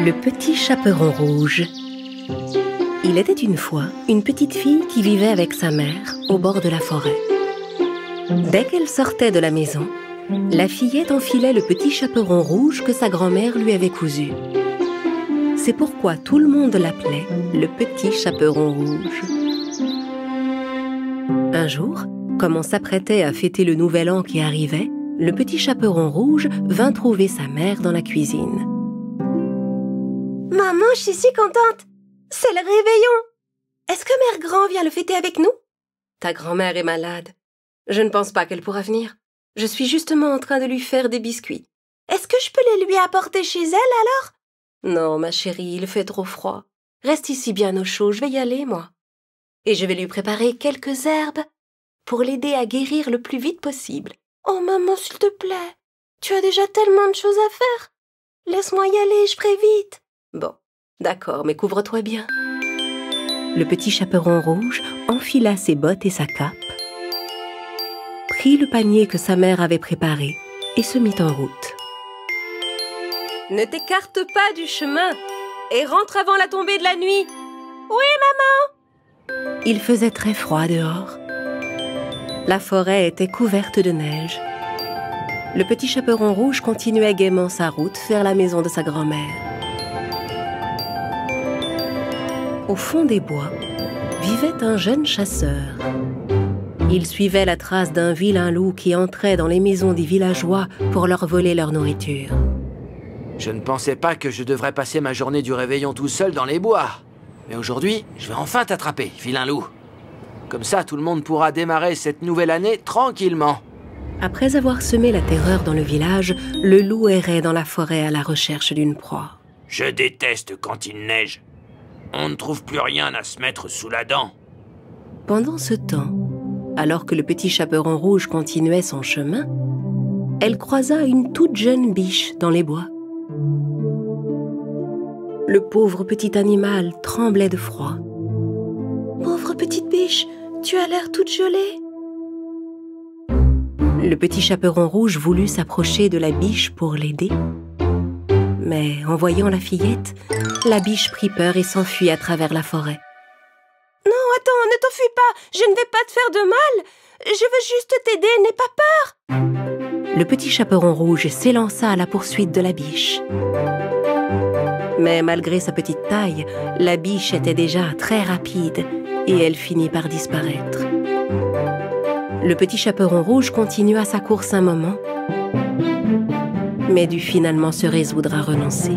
Le petit chaperon rouge. Il était une fois une petite fille qui vivait avec sa mère au bord de la forêt. Dès qu'elle sortait de la maison, la fillette enfilait le petit chaperon rouge que sa grand-mère lui avait cousu. C'est pourquoi tout le monde l'appelait le petit chaperon rouge. Un jour, comme on s'apprêtait à fêter le nouvel an qui arrivait, le petit chaperon rouge vint trouver sa mère dans la cuisine. « Maman, je suis si contente! C'est le réveillon! Est-ce que Mère Grand vient le fêter avec nous? » Ta grand-mère est malade. Je ne pense pas qu'elle pourra venir. Je suis justement en train de lui faire des biscuits. Est-ce que je peux les lui apporter chez elle alors? Non, ma chérie, il fait trop froid. Reste ici bien au chaud, je vais y aller, moi. Et je vais lui préparer quelques herbes pour l'aider à guérir le plus vite possible. Oh maman, s'il te plaît, tu as déjà tellement de choses à faire. Laisse-moi y aller, je ferai vite. Bon, d'accord, mais couvre-toi bien. Le petit chaperon rouge enfila ses bottes et sa cape, prit le panier que sa mère avait préparé et se mit en route. Ne t'écarte pas du chemin et rentre avant la tombée de la nuit. Oui, maman. Il faisait très froid dehors. La forêt était couverte de neige. Le petit chaperon rouge continuait gaiement sa route vers la maison de sa grand-mère. Au fond des bois, vivait un jeune chasseur. Il suivait la trace d'un vilain loup qui entrait dans les maisons des villageois pour leur voler leur nourriture. Je ne pensais pas que je devrais passer ma journée du réveillon tout seul dans les bois. Mais aujourd'hui, je vais enfin t'attraper, vilain loup. Comme ça, tout le monde pourra démarrer cette nouvelle année tranquillement. Après avoir semé la terreur dans le village, le loup errait dans la forêt à la recherche d'une proie. Je déteste quand il neige. On ne trouve plus rien à se mettre sous la dent. Pendant ce temps, alors que le petit chaperon rouge continuait son chemin, elle croisa une toute jeune biche dans les bois. Le pauvre petit animal tremblait de froid. « Pauvre petite biche, tu as l'air toute gelée. » Le petit chaperon rouge voulut s'approcher de la biche pour l'aider. Mais en voyant la fillette, la biche prit peur et s'enfuit à travers la forêt. « Non, attends, ne t'enfuis pas, je ne vais pas te faire de mal. Je veux juste t'aider, n'aie pas peur. » Le petit chaperon rouge s'élança à la poursuite de la biche. Mais malgré sa petite taille, la biche était déjà très rapide et elle finit par disparaître. Le petit chaperon rouge continua sa course un moment, mais dut finalement se résoudre à renoncer.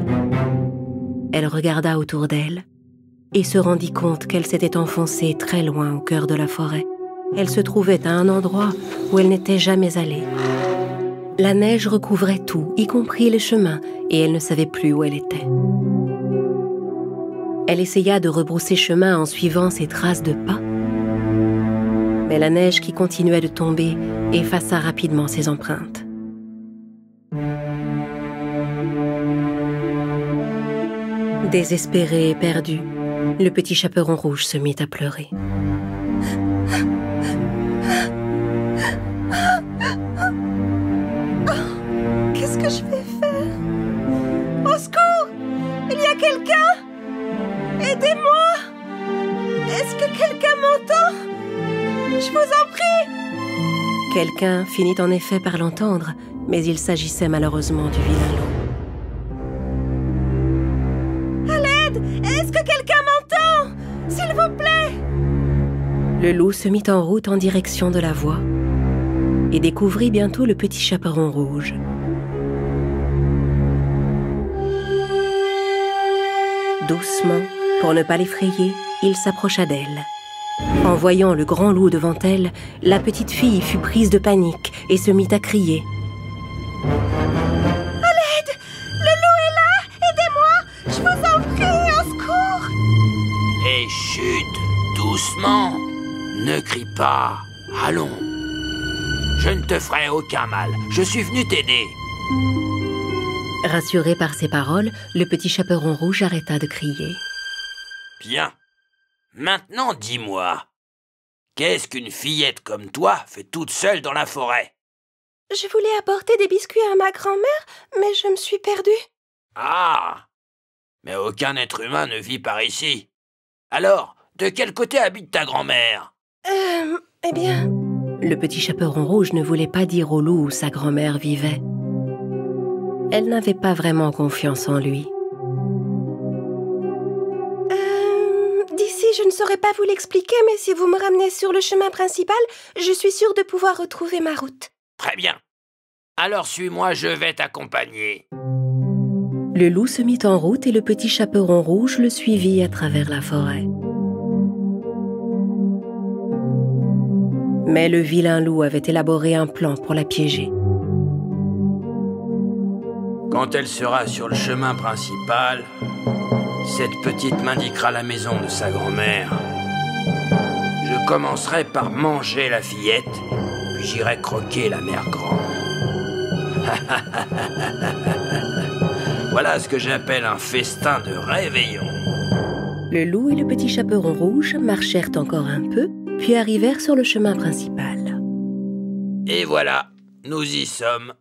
Elle regarda autour d'elle et se rendit compte qu'elle s'était enfoncée très loin au cœur de la forêt. Elle se trouvait à un endroit où elle n'était jamais allée. La neige recouvrait tout, y compris les chemins, et elle ne savait plus où elle était. Elle essaya de rebrousser chemin en suivant ses traces de pas, mais la neige qui continuait de tomber effaça rapidement ses empreintes. Désespéré et perdu, le petit chaperon rouge se mit à pleurer. Qu'est-ce que je vais faire? Au secours! Il y a quelqu'un? Aidez-moi! Est-ce que quelqu'un m'entend? Je vous en prie! Quelqu'un finit en effet par l'entendre, mais il s'agissait malheureusement du vilain loup. À l'aide! Est-ce que quelqu'un m'entend? S'il vous plaît! Le loup se mit en route en direction de la voix et découvrit bientôt le petit chaperon rouge. Doucement, pour ne pas l'effrayer, il s'approcha d'elle. En voyant le grand loup devant elle, la petite fille fut prise de panique et se mit à crier. « À l'aide! Le loup est là! Aidez-moi! Je vous en prie, au secours! » Et chut, doucement. Ne crie pas. Allons. Je ne te ferai aucun mal. Je suis venu t'aider. Rassuré par ces paroles, le petit chaperon rouge arrêta de crier. Bien. Maintenant, dis-moi, qu'est-ce qu'une fillette comme toi fait toute seule dans la forêt? Je voulais apporter des biscuits à ma grand-mère, mais je me suis perdue. Ah! Mais aucun être humain ne vit par ici. Alors, de quel côté habite ta grand-mère? Eh bien... Le petit chaperon rouge ne voulait pas dire au loup où sa grand-mère vivait. Elle n'avait pas vraiment confiance en lui. D'ici, je ne saurais pas vous l'expliquer, mais si vous me ramenez sur le chemin principal, je suis sûre de pouvoir retrouver ma route. Très bien. Alors suis-moi, je vais t'accompagner. Le loup se mit en route et le petit chaperon rouge le suivit à travers la forêt. Mais le vilain loup avait élaboré un plan pour la piéger. Quand elle sera sur le chemin principal, cette petite m'indiquera la maison de sa grand-mère. Je commencerai par manger la fillette, puis j'irai croquer la mère grand. Voilà ce que j'appelle un festin de réveillon. Le loup et le petit chaperon rouge marchèrent encore un peu, puis arrivèrent sur le chemin principal. Et voilà, nous y sommes.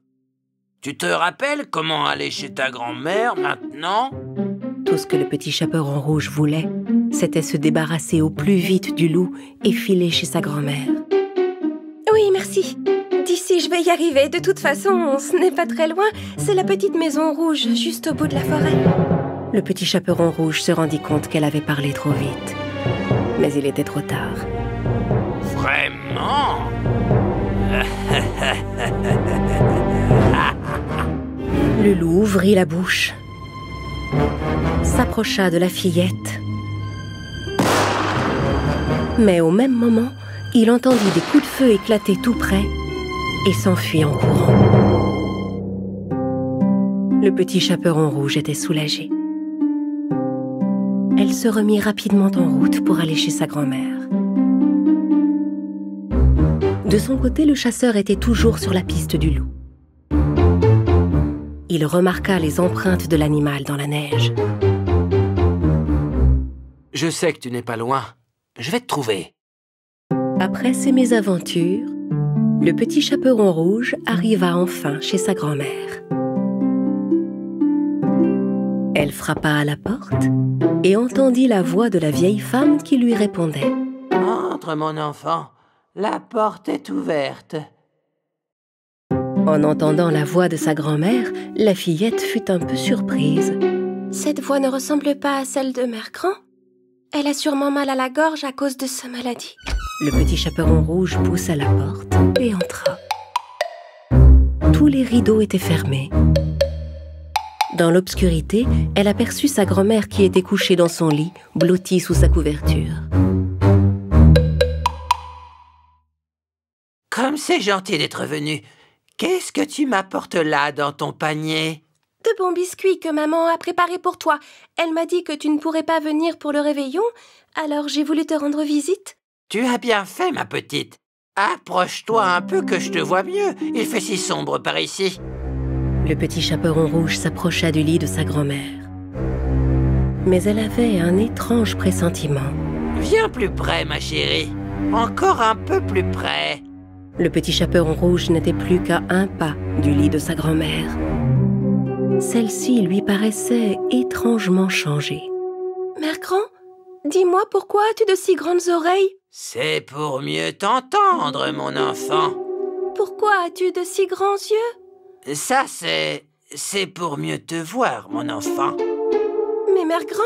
Tu te rappelles comment aller chez ta grand-mère maintenant? Tout ce que le petit chaperon rouge voulait, c'était se débarrasser au plus vite du loup et filer chez sa grand-mère. Oui, merci. D'ici, je vais y arriver. De toute façon, ce n'est pas très loin. C'est la petite maison rouge, juste au bout de la forêt. Le petit chaperon rouge se rendit compte qu'elle avait parlé trop vite. Mais il était trop tard. Vraiment? Le loup ouvrit la bouche, s'approcha de la fillette. Mais au même moment, il entendit des coups de feu éclater tout près et s'enfuit en courant. Le petit chaperon rouge était soulagé. Elle se remit rapidement en route pour aller chez sa grand-mère. De son côté, le chasseur était toujours sur la piste du loup. Il remarqua les empreintes de l'animal dans la neige. Je sais que tu n'es pas loin. Je vais te trouver. Après ces mésaventures, le petit chaperon rouge arriva enfin chez sa grand-mère. Elle frappa à la porte et entendit la voix de la vieille femme qui lui répondait. « Entre, mon enfant. La porte est ouverte. » En entendant la voix de sa grand-mère, la fillette fut un peu surprise. Cette voix ne ressemble pas à celle de Mère Grand. Elle a sûrement mal à la gorge à cause de sa maladie. Le petit chaperon rouge poussa la porte et entra. Tous les rideaux étaient fermés. Dans l'obscurité, elle aperçut sa grand-mère qui était couchée dans son lit, blottie sous sa couverture. Comme c'est gentil d'être venu. Qu'est-ce que tu m'apportes là dans ton panier? De bons biscuits que maman a préparés pour toi. Elle m'a dit que tu ne pourrais pas venir pour le réveillon, alors j'ai voulu te rendre visite. Tu as bien fait, ma petite. Approche-toi un peu que je te vois mieux. Il fait si sombre par ici. Le petit chaperon rouge s'approcha du lit de sa grand-mère. Mais elle avait un étrange pressentiment. Viens plus près, ma chérie. Encore un peu plus près. Le petit chaperon rouge n'était plus qu'à un pas du lit de sa grand-mère. Celle-ci lui paraissait étrangement changée. Mère Grand, dis-moi pourquoi as-tu de si grandes oreilles? C'est pour mieux t'entendre, mon enfant. Pourquoi as-tu de si grands yeux? Ça, c'est pour mieux te voir, mon enfant. Mais Mère Grand,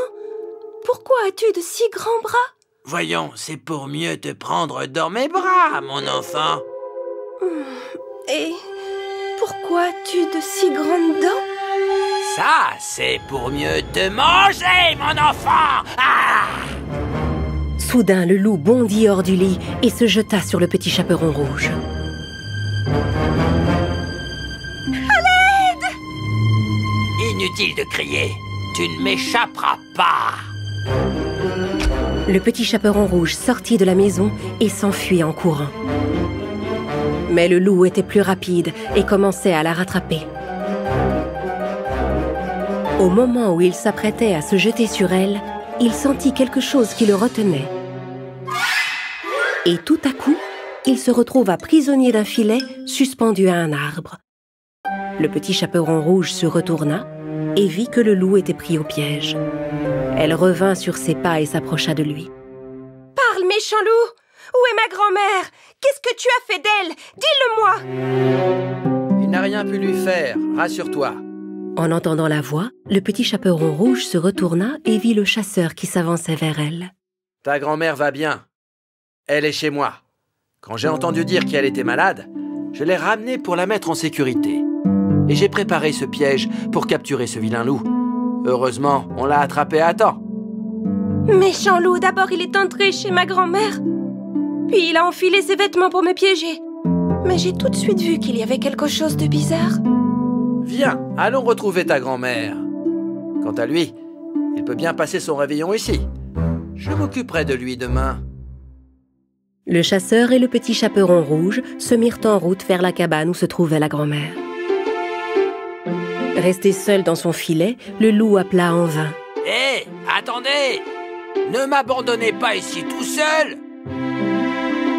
pourquoi as-tu de si grands bras? Voyons, c'est pour mieux te prendre dans mes bras, mon enfant. Et pourquoi as-tu de si grandes dents? Ça, c'est pour mieux te manger, mon enfant. Ah! Soudain, le loup bondit hors du lit et se jeta sur le petit chaperon rouge. À l'aide! Inutile de crier. Tu ne m'échapperas pas. Le petit chaperon rouge sortit de la maison et s'enfuit en courant. Mais le loup était plus rapide et commençait à la rattraper. Au moment où il s'apprêtait à se jeter sur elle, il sentit quelque chose qui le retenait. Et tout à coup, il se retrouva prisonnier d'un filet suspendu à un arbre. Le petit chaperon rouge se retourna et vit que le loup était pris au piège. Elle revint sur ses pas et s'approcha de lui. « Parle, méchant loup! Où est ma grand-mère? Qu'est-ce que tu as fait d'elle? Dis-le-moi !» Il n'a rien pu lui faire, rassure-toi. En entendant la voix, le petit chaperon rouge se retourna et vit le chasseur qui s'avançait vers elle. Ta grand-mère va bien. Elle est chez moi. Quand j'ai entendu dire qu'elle était malade, je l'ai ramenée pour la mettre en sécurité. Et j'ai préparé ce piège pour capturer ce vilain loup. Heureusement, on l'a attrapé à temps. Méchant loup, d'abord il est entré chez ma grand-mère. Puis il a enfilé ses vêtements pour me piéger. Mais j'ai tout de suite vu qu'il y avait quelque chose de bizarre. Viens, allons retrouver ta grand-mère. Quant à lui, il peut bien passer son réveillon ici. Je m'occuperai de lui demain. Le chasseur et le petit chaperon rouge se mirent en route vers la cabane où se trouvait la grand-mère. Resté seul dans son filet, le loup appela en vain. « Hé, attendez! Ne m'abandonnez pas ici tout seul !»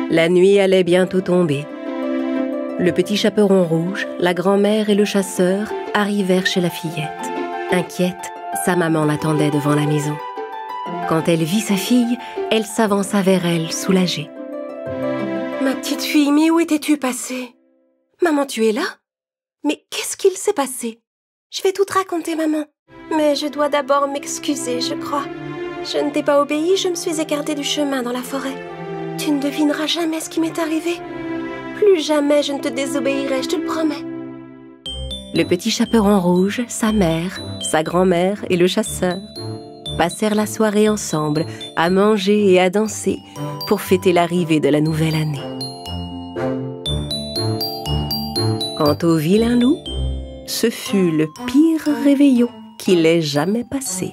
La nuit allait bientôt tomber. Le petit chaperon rouge, la grand-mère et le chasseur arrivèrent chez la fillette. Inquiète, sa maman l'attendait devant la maison. Quand elle vit sa fille, elle s'avança vers elle, soulagée. « Ma petite fille, mais où étais-tu passée? Maman, tu es là? Mais qu'est-ce qu'il s'est passé? Je vais tout te raconter, maman. Mais je dois d'abord m'excuser, je crois. Je ne t'ai pas obéi, je me suis écartée du chemin dans la forêt. Tu ne devineras jamais ce qui m'est arrivé. Plus jamais je ne te désobéirai, je te le promets. » Le petit chaperon rouge, sa mère, sa grand-mère et le chasseur passèrent la soirée ensemble, à manger et à danser pour fêter l'arrivée de la nouvelle année. Quant au vilain loup, ce fut le pire réveillon qu'il ait jamais passé.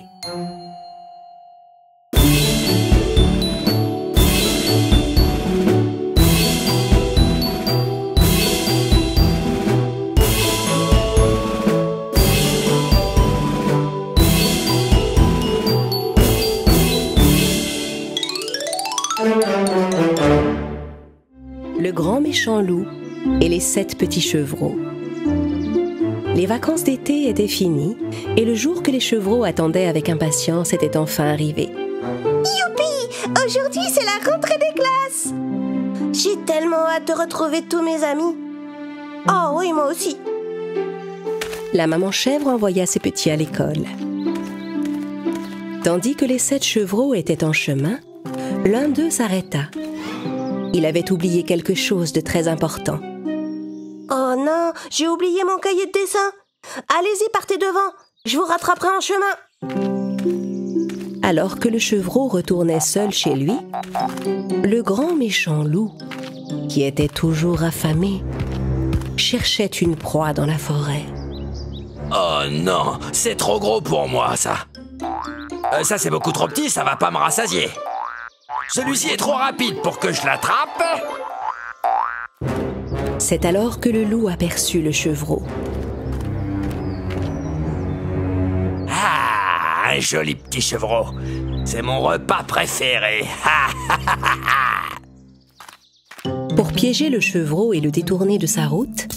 Le grand méchant loup et les 7 petits chevreaux. Les vacances d'été étaient finies et le jour que les chevreaux attendaient avec impatience était enfin arrivé. Youpi! Aujourd'hui, c'est la rentrée des classes! J'ai tellement hâte de retrouver tous mes amis. Oh oui, moi aussi. La maman chèvre envoya ses petits à l'école. Tandis que les 7 chevreaux étaient en chemin, l'un d'eux s'arrêta. Il avait oublié quelque chose de très important. Oh non, j'ai oublié mon cahier de dessin. Allez-y, partez devant. Je vous rattraperai en chemin. Alors que le chevreau retournait seul chez lui, le grand méchant loup, qui était toujours affamé, cherchait une proie dans la forêt. Oh non, c'est trop gros pour moi, ça. Ça, c'est beaucoup trop petit, ça va pas me rassasier. Celui-ci est trop rapide pour que je l'attrape. C'est alors que le loup aperçut le chevreau. Ah, un joli petit chevreau. C'est mon repas préféré. Pour piéger le chevreau et le détourner de sa route,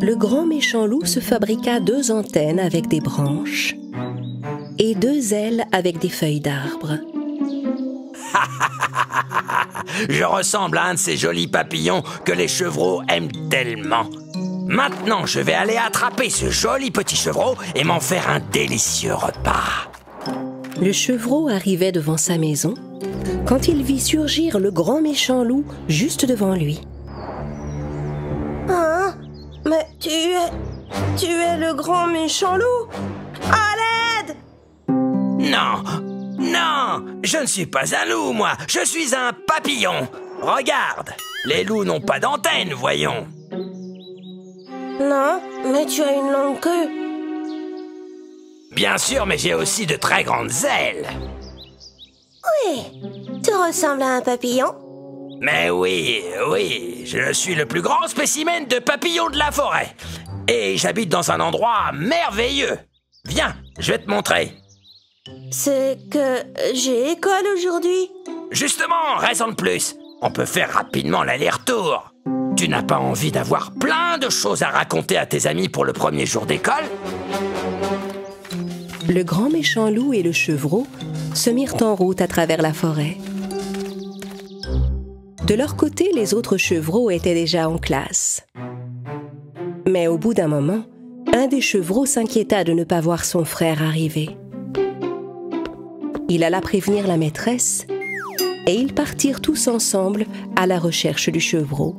le grand méchant loup se fabriqua 2 antennes avec des branches et 2 ailes avec des feuilles d'arbre. Je ressemble à un de ces jolis papillons que les chevreaux aiment tellement. Maintenant, je vais aller attraper ce joli petit chevreau et m'en faire un délicieux repas. Le chevreau arrivait devant sa maison quand il vit surgir le grand méchant loup juste devant lui. Hein? Mais tu es le grand méchant loup? À l'aide! Non, non, je ne suis pas un loup, moi. Je suis un papillon. Regarde, les loups n'ont pas d'antenne, voyons. Non, mais tu as une longue queue. Bien sûr, mais j'ai aussi de très grandes ailes. Oui, tu ressembles à un papillon. Mais oui, je suis le plus grand spécimen de papillon de la forêt. Et j'habite dans un endroit merveilleux. Viens, je vais te montrer. C'est que j'ai école aujourd'hui. Justement, raison de plus. On peut faire rapidement l'aller-retour. Tu n'as pas envie d'avoir plein de choses à raconter à tes amis pour le premier jour d'école? Le grand méchant loup et le chevreau se mirent en route à travers la forêt. De leur côté, les autres chevreaux étaient déjà en classe. Mais au bout d'un moment, un des chevreaux s'inquiéta de ne pas voir son frère arriver. Il alla prévenir la maîtresse et ils partirent tous ensemble à la recherche du chevreau.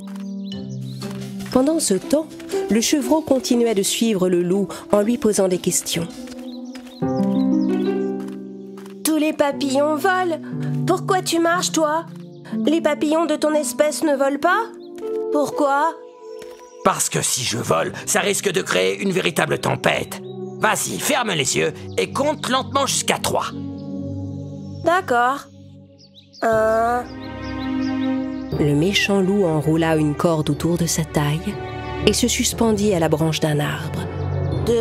Pendant ce temps, le chevreau continuait de suivre le loup en lui posant des questions. Tous les papillons volent. Pourquoi tu marches, toi? Les papillons de ton espèce ne volent pas? Pourquoi? Parce que si je vole, ça risque de créer une véritable tempête. Vas-y, ferme les yeux et compte lentement jusqu'à 3. D'accord. 1. Le méchant loup enroula une corde autour de sa taille et se suspendit à la branche d'un arbre. 2.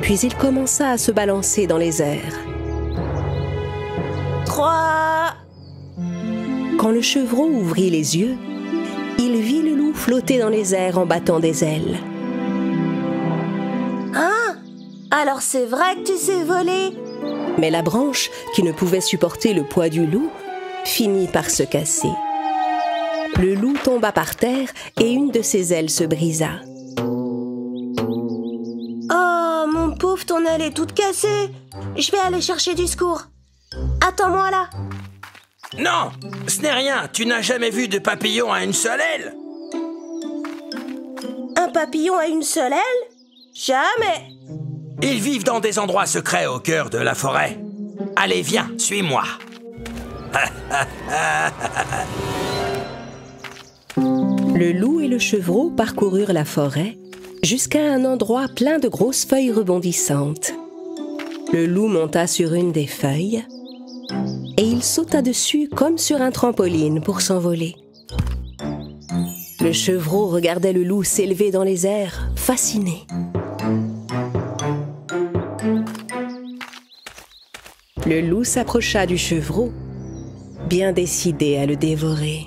Puis il commença à se balancer dans les airs. 3. Quand le chevreau ouvrit les yeux, il vit le loup flotter dans les airs en battant des ailes. Hein? Alors c'est vrai que tu sais voler? Mais la branche, qui ne pouvait supporter le poids du loup, finit par se casser. Le loup tomba par terre et une de ses ailes se brisa. Oh, mon pauvre, ton aile est toute cassée. Je vais aller chercher du secours. Attends-moi là. Non, ce n'est rien. Tu n'as jamais vu de papillon à une seule aile? Un papillon à une seule aile? Jamais. Ils vivent dans des endroits secrets au cœur de la forêt. Allez, viens, suis-moi. Le loup et le chevreau parcoururent la forêt jusqu'à un endroit plein de grosses feuilles rebondissantes. Le loup monta sur une des feuilles et il sauta dessus comme sur un trampoline pour s'envoler. Le chevreau regardait le loup s'élever dans les airs, fasciné. Le loup s'approcha du chevreau, bien décidé à le dévorer.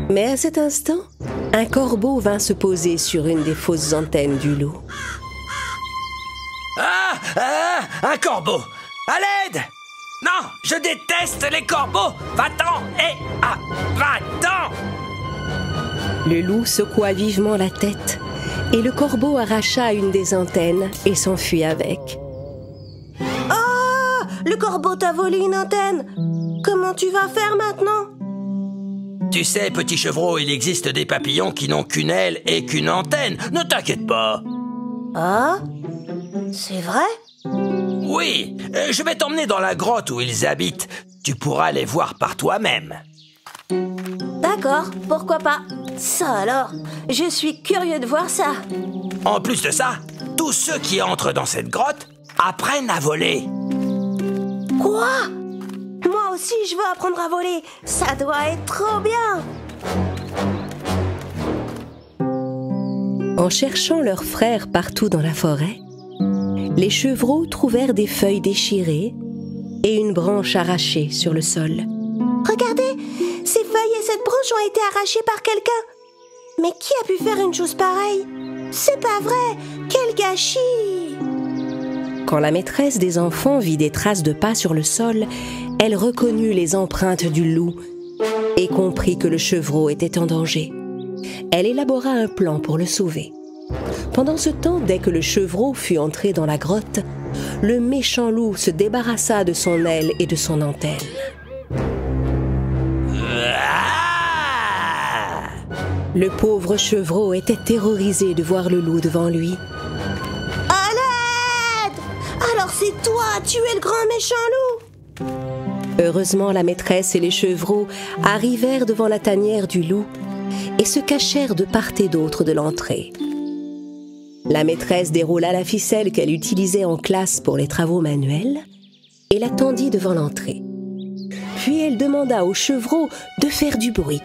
Mais à cet instant, un corbeau vint se poser sur une des fausses antennes du loup. Un corbeau! À l'aide! Non, je déteste les corbeaux! Va-t'en! Va-t'en! Le loup secoua vivement la tête et le corbeau arracha une des antennes et s'enfuit avec. Oh! Le corbeau t'a volé une antenne! Comment tu vas faire maintenant? Tu sais, petit chevreau, il existe des papillons qui n'ont qu'une aile et qu'une antenne. Ne t'inquiète pas. Ah? C'est vrai? Oui, je vais t'emmener dans la grotte où ils habitent. Tu pourras les voir par toi-même. D'accord, pourquoi pas? Ça alors, je suis curieux de voir ça. En plus de ça, tous ceux qui entrent dans cette grotte apprennent à voler. Quoi? Moi aussi, je veux apprendre à voler. Ça doit être trop bien. En cherchant leurs frères partout dans la forêt, les chevreaux trouvèrent des feuilles déchirées et une branche arrachée sur le sol. Regardez, ces feuilles et cette branche ont été arrachées par quelqu'un. Mais qui a pu faire une chose pareille? C'est pas vrai! Quel gâchis! Quand la maîtresse des enfants vit des traces de pas sur le sol, elle reconnut les empreintes du loup et comprit que le chevreau était en danger. Elle élabora un plan pour le sauver. Pendant ce temps, dès que le chevreau fut entré dans la grotte, le méchant loup se débarrassa de son aile et de son antenne. Le pauvre chevreau était terrorisé de voir le loup devant lui. À l'aide! Alors c'est toi, tu es le grand méchant loup! Heureusement, la maîtresse et les chevreaux arrivèrent devant la tanière du loup et se cachèrent de part et d'autre de l'entrée. La maîtresse déroula la ficelle qu'elle utilisait en classe pour les travaux manuels et la tendit devant l'entrée. Puis elle demanda au chevreau de faire du bruit.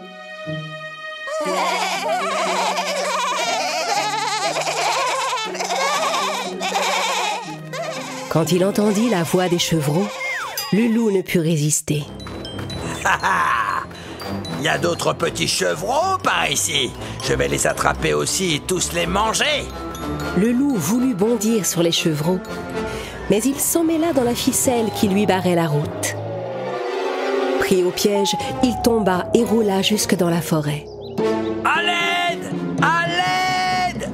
Quand il entendit la voix des chevreaux, le loup ne put résister. Il y a d'autres petits chevreaux par ici. Je vais les attraper aussi et tous les manger. Le loup voulut bondir sur les chevreaux, mais il s'emmêla dans la ficelle qui lui barrait la route. Pris au piège, il tomba et roula jusque dans la forêt. À l'aide! À l'aide!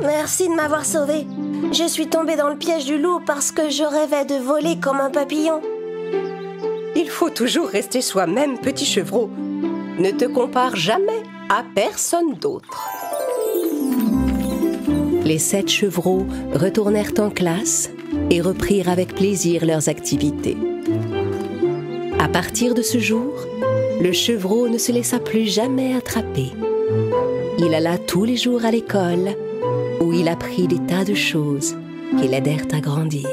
Merci de m'avoir sauvé. Je suis tombée dans le piège du loup parce que je rêvais de voler comme un papillon. Il faut toujours rester soi-même, petit chevreau. Ne te compare jamais à personne d'autre. Les 7 chevreaux retournèrent en classe et reprirent avec plaisir leurs activités. À partir de ce jour, le chevreau ne se laissa plus jamais attraper. Il alla tous les jours à l'école, où il apprit des tas de choses qui l'aidèrent à grandir.